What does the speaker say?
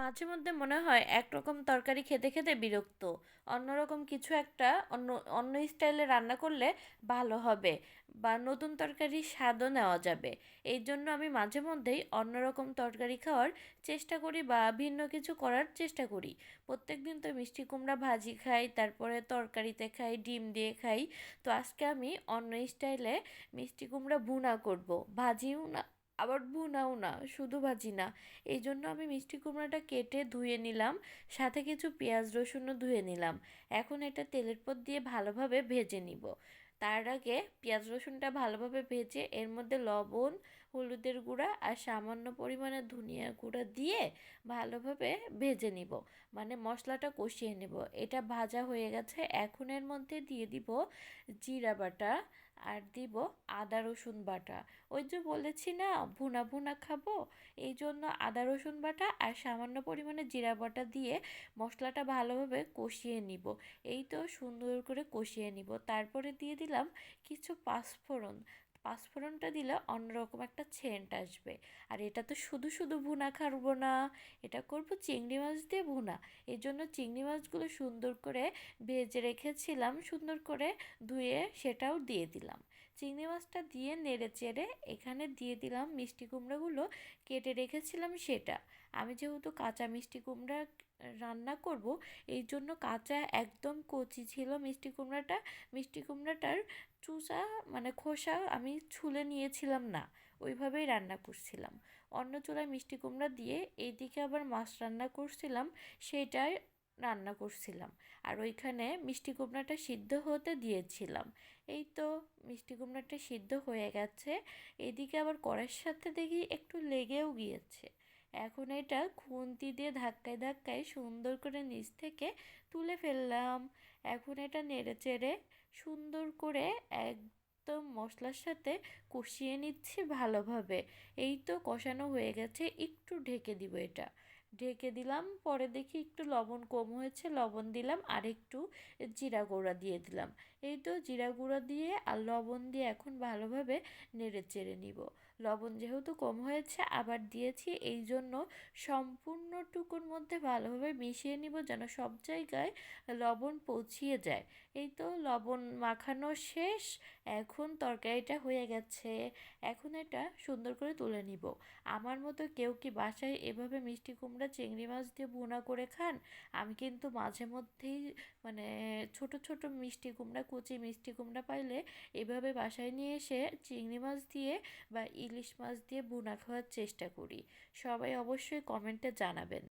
মাঝে মধ্যে মনে হয় একরকম তরকারি খেতে খেতে বিরক্ত। অন্যরকম কিছু একটা অন্য অন্য স্টাইলে রান্না করলে ভালো হবে, বা নতুন তরকারির স্বাদও নেওয়া যাবে। এই জন্য আমি মাঝে মধ্যেই অন্যরকম তরকারি খাওয়ার চেষ্টা করি বা ভিন্ন কিছু করার চেষ্টা করি। প্রত্যেক দিন তো মিষ্টি কুমড়া ভাজি খাই, তারপরে তরকারিতে খাই, ডিম দিয়ে খাই। তো আজকে আমি অন্য স্টাইলে মিষ্টি কুমড়া ভুনা করব। ভাজিও না, আবার ভুনাও না, শুধু ভাজি না। এই জন্য আমি মিষ্টি কুমড়াটা কেটে ধুয়ে নিলাম, সাথে কিছু পেঁয়াজ রসুনও ধুয়ে নিলাম। এখন এটা তেলের পর দিয়ে ভালোভাবে ভেজে নিব। তার আগে পেঁয়াজ রসুনটা ভালোভাবে ভেজে এর মধ্যে লবণ, হলুদের গুঁড়া আর সামান্য পরিমাণে ধনিয়ার গুঁড়া দিয়ে ভালোভাবে ভেজে নিব, মানে মশলাটা কষিয়ে নেব। এটা ভাজা হয়ে গেছে, এখন এর মধ্যে দিয়ে দিব জিরা বাটা আর দিব আদা রসুন বাটা। ওই যে বলেছি না ভুনা ভুনা খাবো, এই জন্য আদা রসুন বাটা আর সামান্য পরিমাণে জিরা বাটা দিয়ে মশলাটা ভালোভাবে কষিয়ে নিব। এই তো সুন্দর করে কষিয়ে নিব, তারপরে দিয়ে দিলাম কিছু পাঁচফোড়ন। পাঁচফোড়নটা দিলে অন্যরকম একটা সেন্ট আসবে। আর এটা তো শুধু শুধু ভুনা খাবো না, এটা করব চিংড়ি মাছ দিয়ে ভুনা। এই জন্য চিংড়ি মাছগুলো সুন্দর করে ভেজে রেখেছিলাম, সুন্দর করে ধুয়ে সেটাও দিয়ে দিলাম। চিংড়ি মাছটা দিয়ে নেড়ে চেড়ে এখানে দিয়ে দিলাম মিষ্টি কুমড়োগুলো কেটে রেখেছিলাম সেটা। আমি যেহেতু কাঁচা মিষ্টি কুমড়া রান্না করব, এই জন্য কাঁচা একদম কচি ছিল মিষ্টি কুমড়াটা। মিষ্টি কুমড়াটার চুষা মানে খোসা আমি ছুলে নিয়েছিলাম না, ওইভাবেই রান্না করছিলাম। অন্য চুলায় মিষ্টি কুমড়া দিয়ে এইদিকে আবার মাছ রান্না করছিলাম, সেটাই রান্না করছিলাম। আর ওইখানে মিষ্টি কুমড়াটা সিদ্ধ হতে দিয়েছিলাম। এই তো মিষ্টি কুমড়াটা সিদ্ধ হয়ে গেছে। এদিকে আবার কড়াইয়ের সাথে দেখি একটু লেগেও গিয়েছে। এখন এটা খুন্তি দিয়ে ধাক্কায় ধাক্কায় সুন্দর করে নিচ থেকে তুলে ফেললাম। এখন এটা নেড়ে চেড়ে সুন্দর করে একদম মশলার সাথে কষিয়ে নিচ্ছি ভালোভাবে। এই তো কষানো হয়ে গেছে, একটু ঢেকে দিব এটা। ঢেকে দিলাম, পরে দেখি একটু লবণ কম হয়েছে, লবণ দিলাম, আর একটু জিরা গুঁড়া দিয়ে দিলাম। এই তো জিরা গুঁড়া দিয়ে আর লবণ দিয়ে এখন ভালোভাবে নেড়ে চেড়ে নিব। লবণ যেহেতু কম হয়েছে আবার দিয়েছি, এই জন্য সম্পূর্ণটুকুর মধ্যে ভালোভাবে মিশিয়ে নিব যেন সব জায়গায় লবণ পৌঁছিয়ে যায়। এই তো লবণ মাখানো শেষ, এখন তরকারিটা হয়ে গেছে। এখন এটা সুন্দর করে তুলে নিব। আমার মতো কেউ কি বাসায় এভাবে মিষ্টি কুমড়া চিংড়ি মাছ দিয়ে ভুনা করে খান? আমি কিন্তু মাঝে মধ্যেই মানে ছোট ছোট মিষ্টি কুমড়া, কুচি মিষ্টি কুমড়া পাইলে এভাবে বাসায় নিয়ে এসে চিংড়ি মাছ দিয়ে বা ইলিশ মাছ দিয়ে ভুনা খাওয়ার চেষ্টা করি। সবাই অবশ্যই কমেন্টে জানাবেন।